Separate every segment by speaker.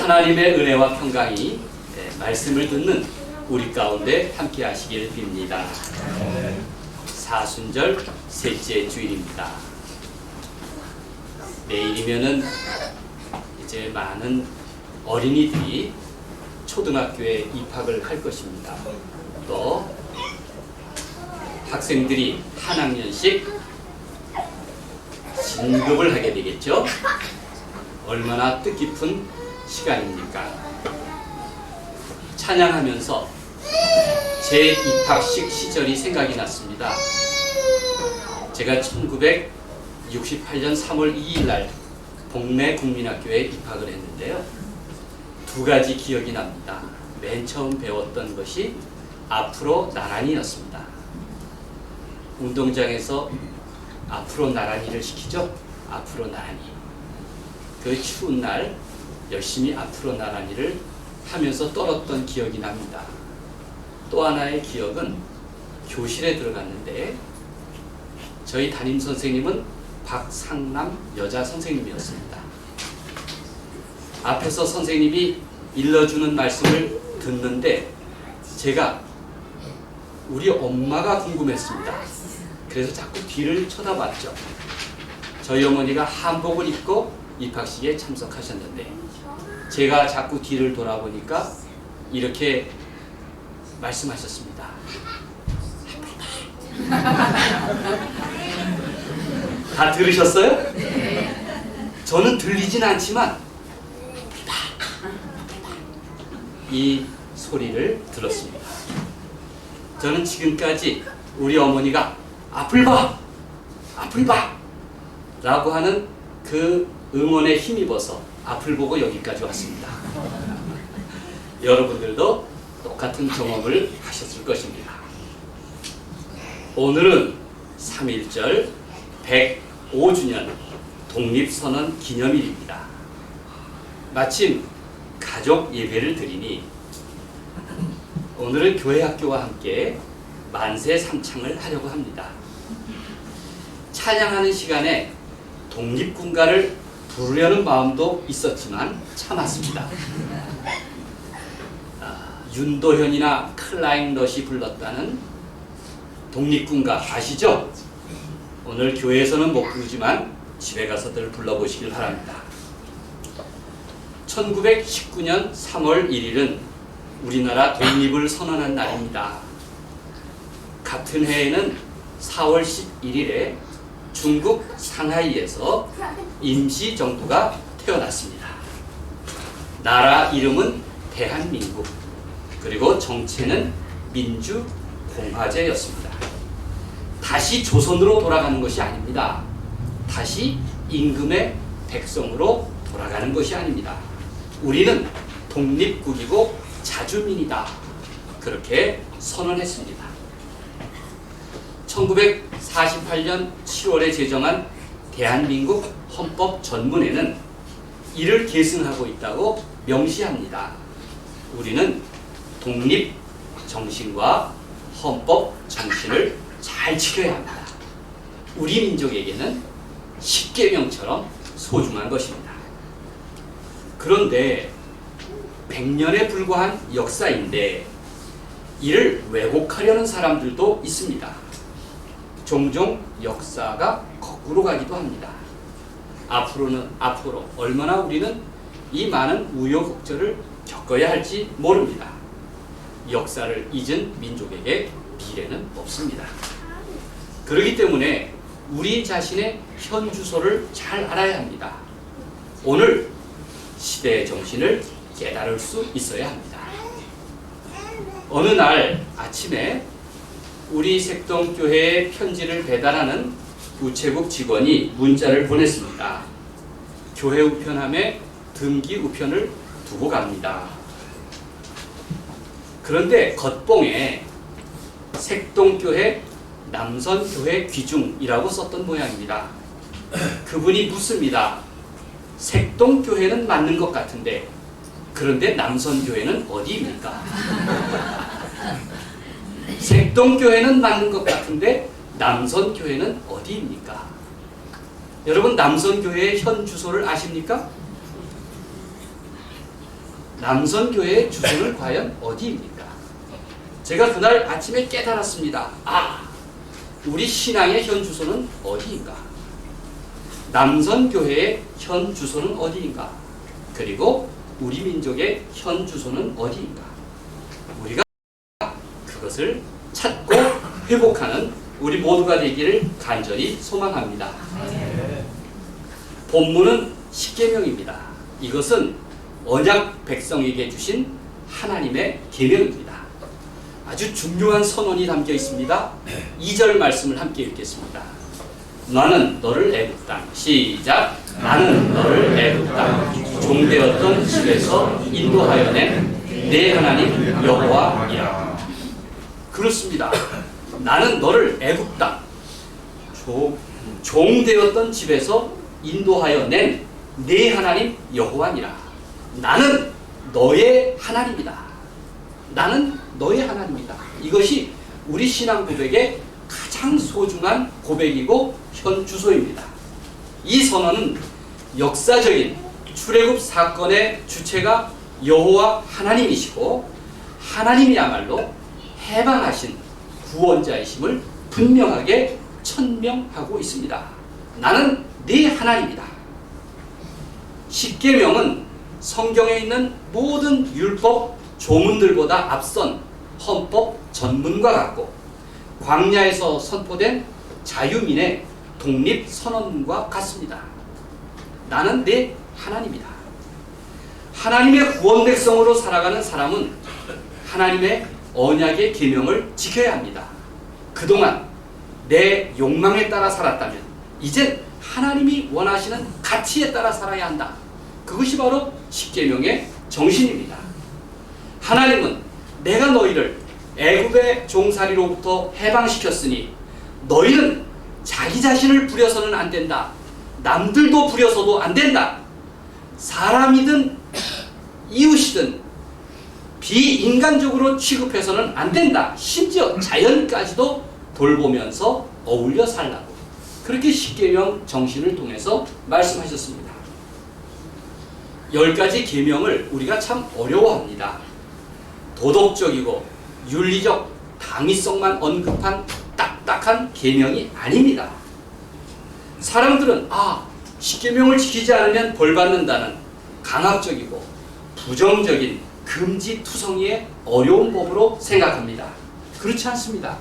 Speaker 1: 하나님의 은혜와 평강이 말씀을 듣는 우리 가운데 함께 하시길 빕니다. 사순절 셋째 주일입니다. 내일이면은 이제 많은 어린이들이 초등학교에 입학을 할 것입니다. 또 학생들이 한 학년씩 진급을 하게 되겠죠. 얼마나 뜻깊은 시간입니까? 찬양하면서 제 입학식 시절이 생각이 났습니다. 제가 1968년 3월 2일 날 동네 국민학교에 입학을 했는데요. 두 가지 기억이 납니다. 맨 처음 배웠던 것이 앞으로 나란히였습니다. 운동장에서 앞으로 나란히를 시키죠. 앞으로 나란히. 그 추운 날 열심히 앞으로 나란히를 하면서 떨었던 기억이 납니다. 또 하나의 기억은 교실에 들어갔는데 저희 담임 선생님은 박상남 여자 선생님이었습니다. 앞에서 선생님이 일러주는 말씀을 듣는데 제가 우리 엄마가 궁금했습니다. 그래서 자꾸 뒤를 쳐다봤죠. 저희 어머니가 한복을 입고 입학식에 참석하셨는데 제가 자꾸 뒤를 돌아보니까 이렇게 말씀하셨습니다. 다 들으셨어요? 저는 들리진 않지만 이 소리를 들었습니다. 저는 지금까지 우리 어머니가 앞을 봐! 앞을 봐! 라고 하는 그 응원에 힘입어서 앞을 보고 여기까지 왔습니다. 여러분들도 똑같은 경험을 하셨을 것입니다. 오늘은 3.1절 105주년 독립선언 기념일입니다. 마침 가족 예배를 드리니 오늘은 교회 학교와 함께 만세 삼창을 하려고 합니다. 찬양하는 시간에 독립군가를 부르려는 마음도 있었지만 참았습니다. 윤도현이나 클라잉넛이 불렀다는 독립군가 아시죠? 오늘 교회에서는 못 부르지만 집에 가서들 불러보시길 바랍니다. 1919년 3월 1일은 우리나라 독립을 선언한 날입니다. 같은 해에는 4월 11일에 중국 상하이에서 임시정부가 태어났습니다. 나라 이름은 대한민국, 그리고 정체는 민주공화제였습니다. 다시 조선으로 돌아가는 것이 아닙니다. 다시 임금의 백성으로 돌아가는 것이 아닙니다. 우리는 독립국이고 자주민이다. 그렇게 선언했습니다. 1948년 7월에 제정한 대한민국 헌법 전문에는 이를 계승하고 있다고 명시합니다. 우리는 독립 정신과 헌법 정신을 잘 지켜야 합니다. 우리 민족에게는 십계명처럼 소중한 것입니다. 그런데 100년에 불과한 역사인데 이를 왜곡하려는 사람들도 있습니다. 종종 역사가 거꾸로 가기도 합니다. 앞으로 얼마나 우리는 이 많은 우여곡절을 겪어야 할지 모릅니다. 역사를 잊은 민족에게 미래는 없습니다. 그렇기 때문에 우리 자신의 현 주소를 잘 알아야 합니다. 오늘 시대의 정신을 깨달을 수 있어야 합니다. 어느 날 아침에 우리 색동교회에 편지를 배달하는 우체국 직원이 문자를 보냈습니다. 교회 우편함에 등기 우편을 두고 갑니다. 그런데 겉봉에 색동교회 남선교회 귀중이라고 썼던 모양입니다. 그분이 묻습니다. 색동교회는 맞는 것 같은데 그런데 남선교회는 어디입니까? 색동교회는 맞는 것 같은데 남선교회는 어디입니까? 여러분 남선교회의 현 주소를 아십니까? 남선교회의 주소는 과연 어디입니까? 제가 그날 아침에 깨달았습니다. 우리 신앙의 현 주소는 어디인가? 남선교회의 현 주소는 어디인가? 그리고 우리 민족의 현 주소는 어디인가? 우리가 그것을 찾고 회복하는 우리 모두가 되기를 간절히 소망합니다. 본문은 십계명입니다. 이것은 언약 백성에게 주신 하나님의 계명입니다. 아주 중요한 선언이 담겨 있습니다. 2절 말씀을 함께 읽겠습니다. 나는 너를 애굽 땅, 시작. 나는 너를 애굽 땅 종되었던 집에서 인도하여 낸 내 하나님 여호와이라. 그렇습니다. 나는 너를 애굽 땅 종되었던 집에서 인도하여 낸 내 하나님 여호와니라. 나는 너의 하나님이다. 나는 너의 하나님이다. 이것이 우리 신앙 고백의 가장 소중한 고백이고 현 주소입니다. 이 선언은 역사적인 출애굽 사건의 주체가 여호와 하나님이시고 하나님이야말로 해방하신 구원자이심을 분명하게 천명하고 있습니다. 나는 네 하나님이다. 십계명은 성경에 있는 모든 율법 조문들보다 앞선 헌법 전문과 같고 광야에서 선포된 자유민의 독립선언문과 같습니다. 나는 내 하나님이다. 하나님의 구원 백성으로 살아가는 사람은 하나님의 언약의 계명을 지켜야 합니다. 그동안 내 욕망에 따라 살았다면 이젠 하나님이 원하시는 가치에 따라 살아야 한다. 그것이 바로 십계명의 정신입니다. 하나님은 내가 너희를 애굽의 종살이로부터 해방시켰으니 너희는 자기 자신을 부려서는 안 된다. 남들도 부려서도 안 된다. 사람이든 이웃이든 비인간적으로 취급해서는 안 된다. 심지어 자연까지도 돌보면서 어울려 살라고. 그렇게 십계명 정신을 통해서 말씀하셨습니다. 10가지 계명을 우리가 참 어려워합니다. 도덕적이고 윤리적 당위성만 언급한 딱딱한 계명이 아닙니다. 사람들은 십계명을 지키지 않으면 벌받는다는 강압적이고 부정적인 금지투성이의 어려운 법으로 생각합니다. 그렇지 않습니다.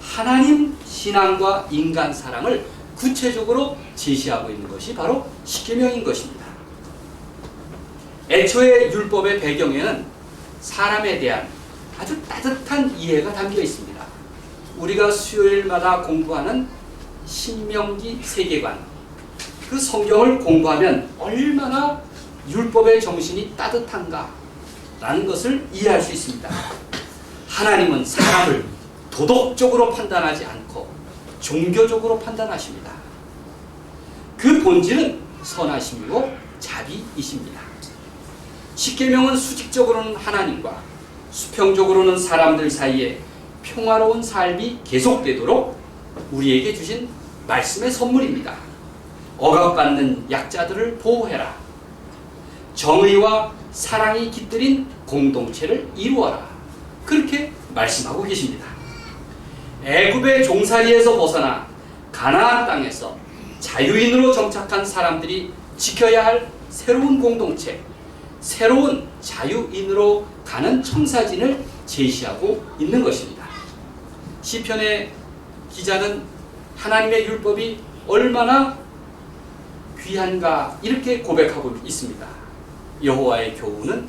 Speaker 1: 하나님 신앙과 인간 사랑을 구체적으로 제시하고 있는 것이 바로 십계명인 것입니다. 애초에 율법의 배경에는 사람에 대한 아주 따뜻한 이해가 담겨 있습니다. 우리가 수요일마다 공부하는 신명기 세계관, 그 성경을 공부하면 얼마나 율법의 정신이 따뜻한가 라는 것을 이해할 수 있습니다. 하나님은 사람을 도덕적으로 판단하지 않고 종교적으로 판단하십니다. 그 본질은 선하심이고 자비이십니다. 십계명은 수직적으로는 하나님과 수평적으로는 사람들 사이에 평화로운 삶이 계속되도록 우리에게 주신 말씀의 선물입니다. 억압받는 약자들을 보호해라. 정의와 사랑이 깃들인 공동체를 이루어라. 그렇게 말씀하고 계십니다. 애굽의 종살이에서 벗어나 가나안 땅에서 자유인으로 정착한 사람들이 지켜야 할 새로운 공동체, 새로운 자유인으로 가는 청사진을 제시하고 있는 것입니다. 시편의 기자는 하나님의 율법이 얼마나 귀한가 이렇게 고백하고 있습니다. 여호와의 교훈은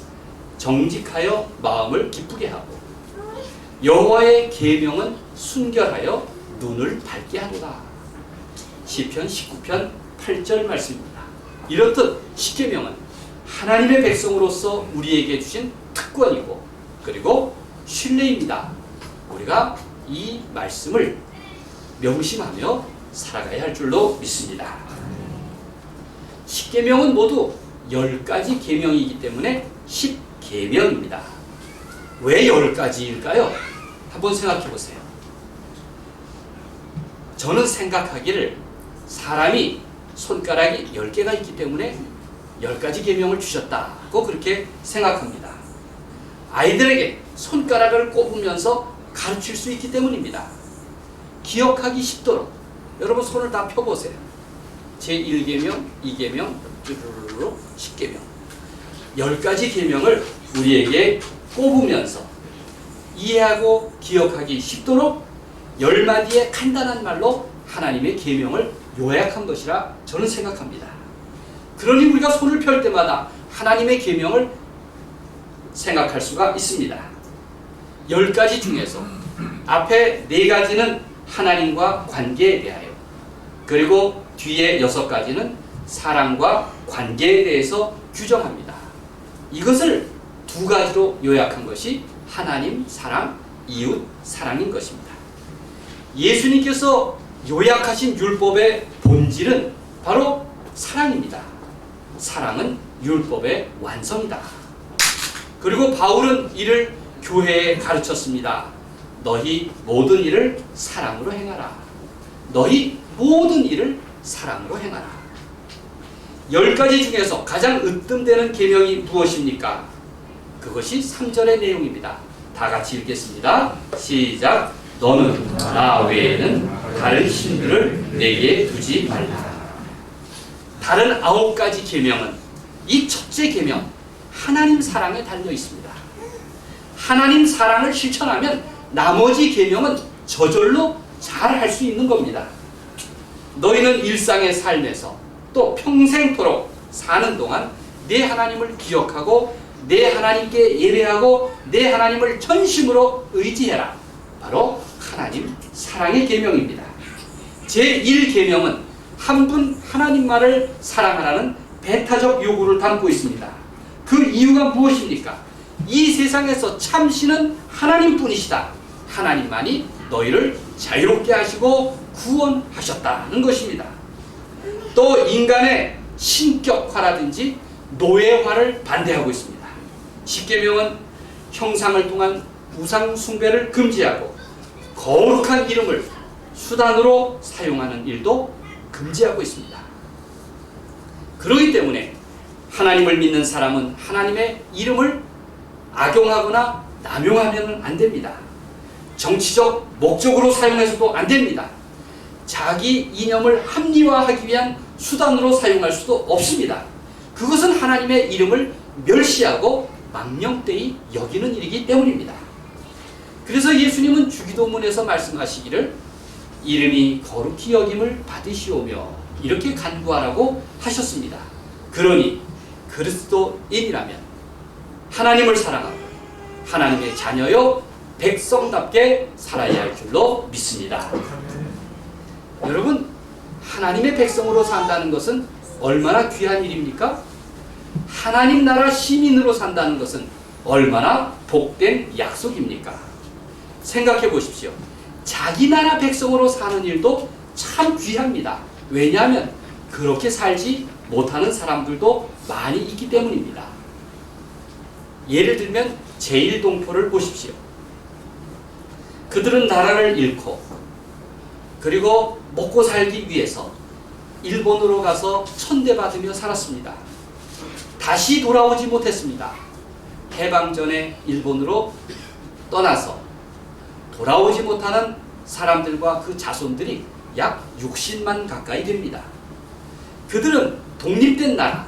Speaker 1: 정직하여 마음을 기쁘게 하고 여호와의 계명은 순결하여 눈을 밝게 하도다. 시편 19편 8절 말씀입니다. 이렇듯 십계명은 하나님의 백성으로서 우리에게 주신 특권이고 그리고 신뢰입니다. 우리가 이 말씀을 명심하며 살아가야 할 줄로 믿습니다. 십계명은 모두 10가지 계명이기 때문에 십계명입니다. 왜 10가지일까요? 한번 생각해 보세요. 저는 생각하기를 사람이 손가락이 10개가 있기 때문에 10가지 계명을 주셨다고 그렇게 생각합니다. 아이들에게 손가락을 꼽으면서 가르칠 수 있기 때문입니다. 기억하기 쉽도록 여러분 손을 다 펴보세요. 제1계명, 2계명, 쭈루루루 10계명 10가지 계명을 우리에게 꼽으면서 이해하고 기억하기 쉽도록 10마디의 간단한 말로 하나님의 계명을 요약한 것이라 저는 생각합니다. 그러니 우리가 손을 펼 때마다 하나님의 계명을 생각할 수가 있습니다. 10가지 중에서 앞에 4가지는 하나님과 관계에 대하여, 그리고 뒤에 6가지는 사랑과 관계에 대해서 규정합니다. 이것을 2가지로 요약한 것이 하나님 사랑, 이웃 사랑인 것입니다. 예수님께서 요약하신 율법의 본질은 바로 사랑입니다. 사랑은 율법의 완성이다. 그리고 바울은 이를 교회에 가르쳤습니다. 너희 모든 일을 사랑으로 행하라. 너희 모든 일을 사랑으로 행하라. 10가지 중에서 가장 으뜸되는 계명이 무엇입니까? 그것이 3절의 내용입니다. 다 같이 읽겠습니다. 시작. 너는 나 외에는 다른 신들을 내게 두지 말라. 다른 9가지 계명은 이 첫째 계명 하나님 사랑에 달려 있습니다. 하나님 사랑을 실천하면 나머지 계명은 저절로 잘 할 수 있는 겁니다. 너희는 일상의 삶에서 또 평생토록 사는 동안 내 하나님을 기억하고 내 하나님께 예배하고 내 하나님을 전심으로 의지해라. 바로 하나님 사랑의 계명입니다. 제1계명은 한 분 하나님만을 사랑하라는 배타적 요구를 담고 있습니다. 그 이유가 무엇입니까? 이 세상에서 참신은 하나님뿐이시다. 하나님만이 너희를 자유롭게 하시고 구원하셨다는 것입니다. 또 인간의 신격화라든지 노예화를 반대하고 있습니다. 10계명은 형상을 통한 우상 숭배를 금지하고 거룩한 이름을 수단으로 사용하는 일도 금지하고 있습니다. 그렇기 때문에 하나님을 믿는 사람은 하나님의 이름을 악용하거나 남용하면 안 됩니다. 정치적 목적으로 사용해서도 안 됩니다. 자기 이념을 합리화하기 위한 수단으로 사용할 수도 없습니다. 그것은 하나님의 이름을 멸시하고 망령되이 여기는 일이기 때문입니다. 그래서 예수님은 주기도문에서 말씀하시기를 이름이 거룩히 여김을 받으시오며 이렇게 간구하라고 하셨습니다. 그러니 그리스도인이라면 하나님을 사랑하고 하나님의 자녀요 백성답게 살아야 할 줄로 믿습니다. 여러분, 하나님의 백성으로 산다는 것은 얼마나 귀한 일입니까? 하나님 나라 시민으로 산다는 것은 얼마나 복된 약속입니까? 생각해 보십시오. 자기 나라 백성으로 사는 일도 참 귀합니다. 왜냐하면 그렇게 살지 못하는 사람들도 많이 있기 때문입니다. 예를 들면 제1동포를 보십시오. 그들은 나라를 잃고 그리고 먹고 살기 위해서 일본으로 가서 천대받으며 살았습니다. 다시 돌아오지 못했습니다. 해방 전에 일본으로 떠나서 돌아오지 못하는 사람들과 그 자손들이 약 60만 가까이 됩니다. 그들은 독립된 나라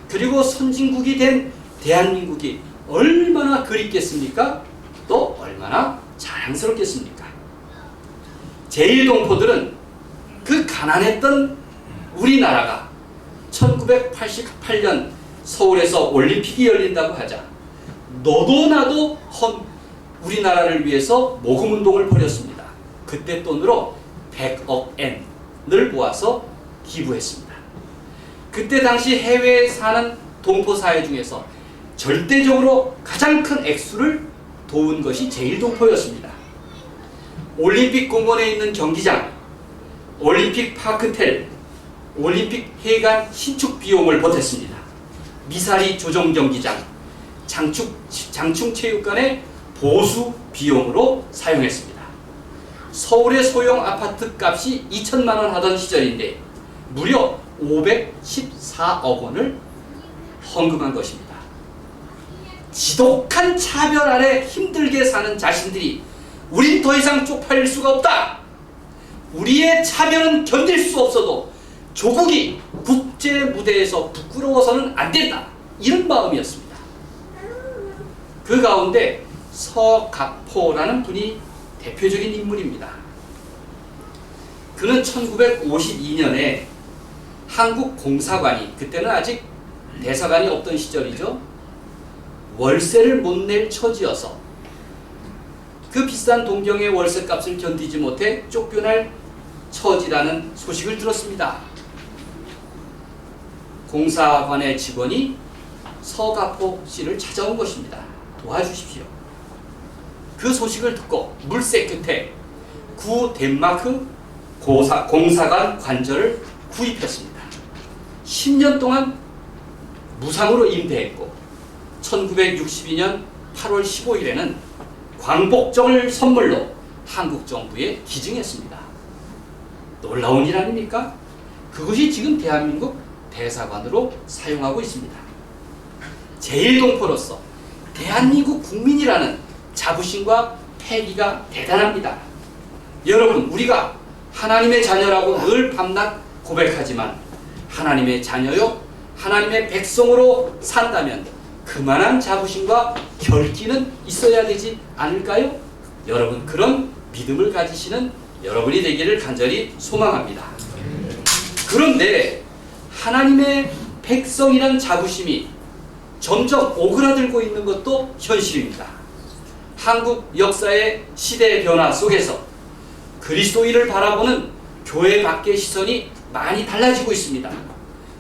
Speaker 1: 그리고 선진국이 된 대한민국이 얼마나 그립겠습니까? 또 얼마나 자랑스럽겠습니까? 제1동포들은 그 가난했던 우리나라가 1988년 서울에서 올림픽이 열린다고 하자 너도 나도 우리나라를 위해서 모금운동을 벌였습니다. 그때 돈으로 100억 엔을 모아서 기부했습니다. 그때 당시 해외에 사는 동포사회 중에서 절대적으로 가장 큰 액수를 도운 것이 제1동포였습니다. 올림픽 공원에 있는 경기장, 올림픽 파크텔, 올림픽 해관 신축 비용을 보탰습니다. 미사리 조정 경기장, 장충체육관의 보수 비용으로 사용했습니다. 서울의 소형 아파트 값이 2천만 원 하던 시절인데 무려 514억 원을 헌금한 것입니다. 지독한 차별 아래 힘들게 사는 자신들이 우린 더 이상 쪽팔릴 수가 없다. 우리의 차별은 견딜 수 없어도 조국이 국제 무대에서 부끄러워서는 안 된다. 이런 마음이었습니다. 그 가운데 서갑포라는 분이 대표적인 인물입니다. 그는 1952년에 한국 공사관이, 그때는 아직 대사관이 없던 시절이죠. 월세를 못 낼 처지여서 그 비싼 동경의 월세값을 견디지 못해 쫓겨날 처지라는 소식을 들었습니다. 공사관의 직원이 서가포 씨를 찾아온 것입니다. 도와주십시오. 그 소식을 듣고 물새 끝에 구 덴마크 공사관 관절을 구입했습니다. 10년 동안 무상으로 임대했고 1962년 8월 15일에는 광복정을 선물로 한국 정부에 기증했습니다. 놀라운 일 아닙니까? 그것이 지금 대한민국 대사관으로 사용하고 있습니다. 제1동포로서 대한민국 국민이라는 자부심과 패기가 대단합니다. 여러분, 우리가 하나님의 자녀라고 늘 밤낮 고백하지만 하나님의 자녀요, 하나님의 백성으로 산다면 그만한 자부심과 결기는 있어야 되지 않을까요? 여러분, 그런 믿음을 가지시는 여러분이 되기를 간절히 소망합니다. 그런데 하나님의 백성이란 자부심이 점점 오그라들고 있는 것도 현실입니다. 한국 역사의 시대의 변화 속에서 그리스도인을 바라보는 교회 밖의 시선이 많이 달라지고 있습니다.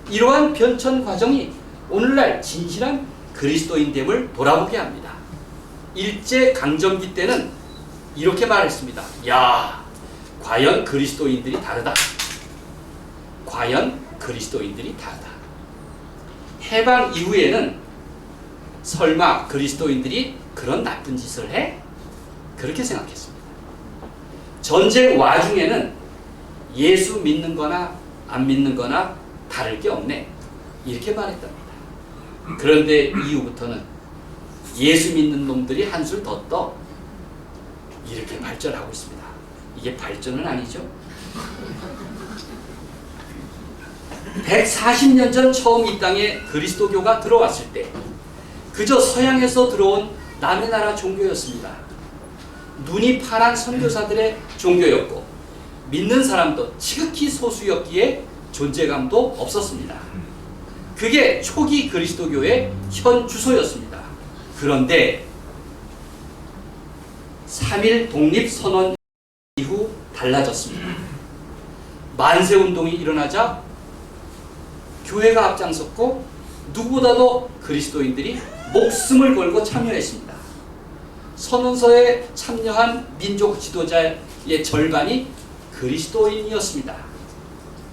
Speaker 1: 이러한 변천 과정이 오늘날 진실한 그리스도인됨을 돌아보게 합니다. 일제강점기 때는 이렇게 말했습니다. 야, 과연 그리스도인들이 다르다. 과연 그리스도인들이 다르다. 해방 이후에는 설마 그리스도인들이 그런 나쁜 짓을 해? 그렇게 생각했습니다. 전쟁 와중에는 예수 믿는 거나 안 믿는 거나 다를 게 없네. 이렇게 말했답니다. 그런데 이후부터는 예수 믿는 놈들이 한술 더 떠. 이렇게 발전하고 있습니다. 이게 발전은 아니죠. 140년 전 처음 이 땅에 그리스도교가 들어왔을 때 그저 서양에서 들어온 남의 나라 종교였습니다. 눈이 파란 선교사들의 종교였고 믿는 사람도 지극히 소수였기에 존재감도 없었습니다. 그게 초기 그리스도교의 현 주소였습니다. 그런데 3.1 독립선언 이후 달라졌습니다. 만세운동이 일어나자 교회가 앞장섰고 누구보다도 그리스도인들이 목숨을 걸고 참여했습니다. 선언서에 참여한 민족 지도자의 절반이 그리스도인이었습니다.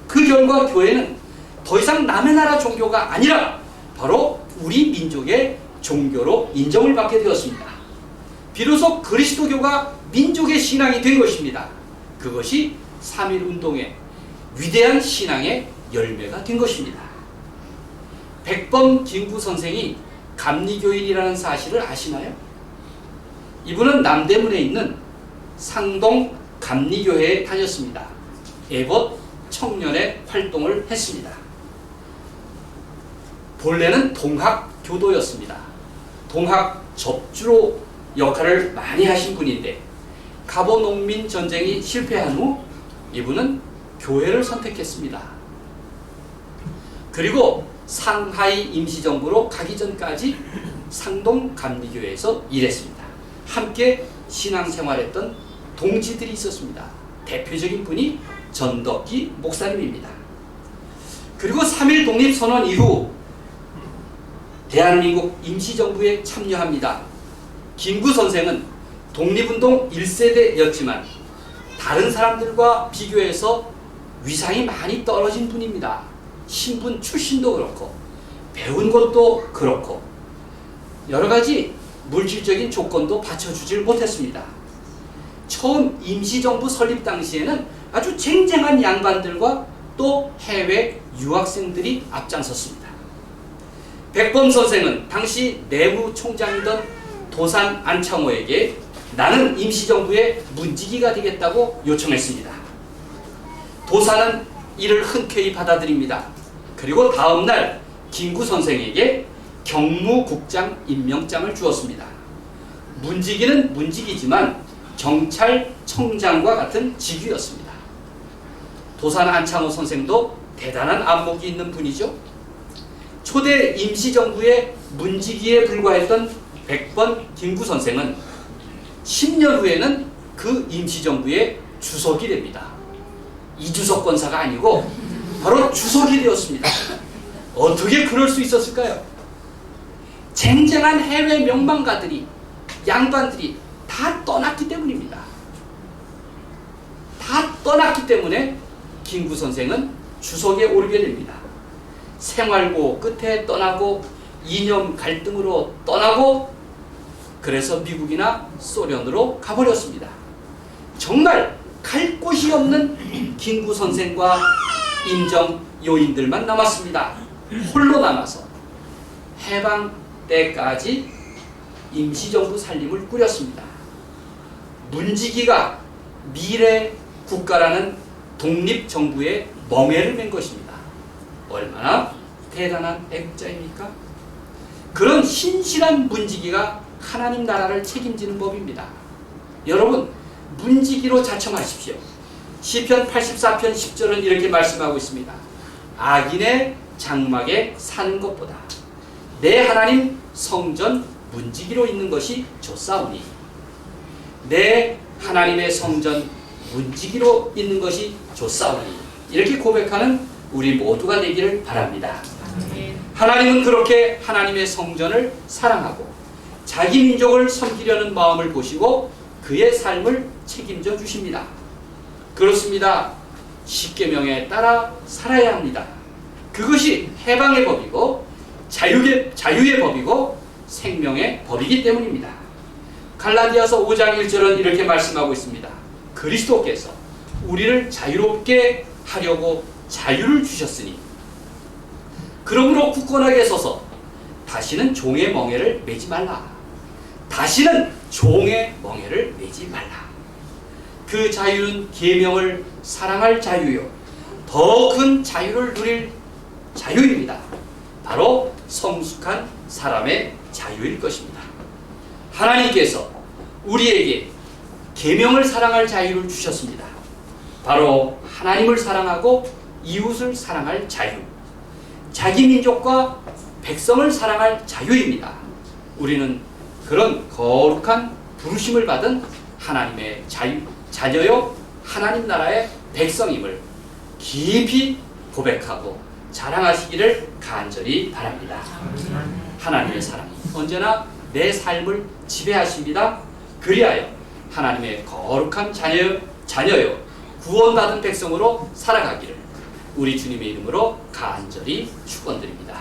Speaker 1: 그 결과 교회는 더 이상 남의 나라 종교가 아니라 바로 우리 민족의 종교로 인정을 받게 되었습니다. 비로소 그리스도교가 민족의 신앙이 된 것입니다. 그것이 3.1 운동의 위대한 신앙의 열매가 된 것입니다. 백범 김구 선생이 감리교인이라는 사실을 아시나요? 이분은 남대문에 있는 상동 감리교회에 다녔습니다. 애봇 청년의 활동을 했습니다. 본래는 동학교도였습니다. 동학 접주로 역할을 많이 하신 분인데 갑오농민 전쟁이 실패한 후 이분은 교회를 선택했습니다. 그리고 상하이 임시정부로 가기 전까지 상동 감리교회에서 일했습니다. 함께 신앙생활했던 동지들이 있었습니다. 대표적인 분이 전덕기 목사님입니다. 그리고 3.1 독립선언 이후 대한민국 임시정부에 참여합니다. 김구 선생은 독립운동 1세대였지만 다른 사람들과 비교해서 위상이 많이 떨어진 분입니다. 신분 출신도 그렇고 배운 것도 그렇고 여러 가지 물질적인 조건도 받쳐주질 못했습니다. 처음 임시정부 설립 당시에는 아주 쟁쟁한 양반들과 또 해외 유학생들이 앞장섰습니다. 백범 선생은 당시 내무총장이던 도산 안창호에게 나는 임시정부의 문지기가 되겠다고 요청했습니다. 도산은 이를 흔쾌히 받아들입니다. 그리고 다음날 김구 선생에게 경무국장 임명장을 주었습니다. 문지기는 문지기지만 경찰청장과 같은 직위였습니다. 도산 안창호 선생도 대단한 안목이 있는 분이죠. 초대 임시정부의 문지기에 불과했던 백번 김구 선생은 10년 후에는 그 임시정부의 주석이 됩니다. 이주석 권사가 아니고 바로 주석이 되었습니다. 어떻게 그럴 수 있었을까요? 쟁쟁한 해외 명망가들이, 양반들이 다 떠났기 때문입니다. 다 떠났기 때문에 김구 선생은 주석에 오르게 됩니다. 생활고 끝에 떠나고 이념 갈등으로 떠나고 그래서 미국이나 소련으로 가버렸습니다. 정말 갈 곳이 없는 김구 선생과 임정 요인들만 남았습니다. 홀로 남아서 해방 때까지 임시정부 살림을 꾸렸습니다. 문지기가 미래 국가라는 독립정부의 멍에를 맨 것입니다. 얼마나 대단한 애국자입니까? 그런 신실한 문지기가 하나님 나라를 책임지는 법입니다. 여러분, 문지기로 자청하십시오. 시편 84편 10절은 이렇게 말씀하고 있습니다. 악인의 장막에 사는 것보다 내 하나님 성전 문지기로 있는 것이 좋사오니, 내 하나님의 성전 문지기로 있는 것이 좋사오니, 이렇게 고백하는 우리 모두가 되기를 바랍니다. 하나님은 그렇게 하나님의 성전을 사랑하고 자기 민족을 섬기려는 마음을 보시고 그의 삶을 책임져 주십니다. 그렇습니다. 십계명에 따라 살아야 합니다. 그것이 해방의 법이고 자유의 법이고 생명의 법이기 때문입니다. 갈라디아서 5장 1절은 이렇게 말씀하고 있습니다. 그리스도께서 우리를 자유롭게 하려고 자유를 주셨으니 그러므로 굳건하게 서서 다시는 종의 멍에를 매지 말라. 다시는 종의 멍에를 매지 말라. 그 자유는 계명을 사랑할 자유요, 더 큰 자유를 누릴 자유입니다. 바로 성숙한 사람의 자유일 것입니다. 하나님께서 우리에게 계명을 사랑할 자유를 주셨습니다. 바로 하나님을 사랑하고 이웃을 사랑할 자유, 자기 민족과 백성을 사랑할 자유입니다. 우리는 그런 거룩한 부르심을 받은 하나님의 자녀요 하나님 나라의 백성임을 깊이 고백하고 자랑하시기를 간절히 바랍니다. 하나님의 사랑이 언제나 내 삶을 지배하십니다. 그리하여 하나님의 거룩한 자녀요 구원받은 백성으로 살아가기를 우리 주님의 이름으로 간절히 축원드립니다.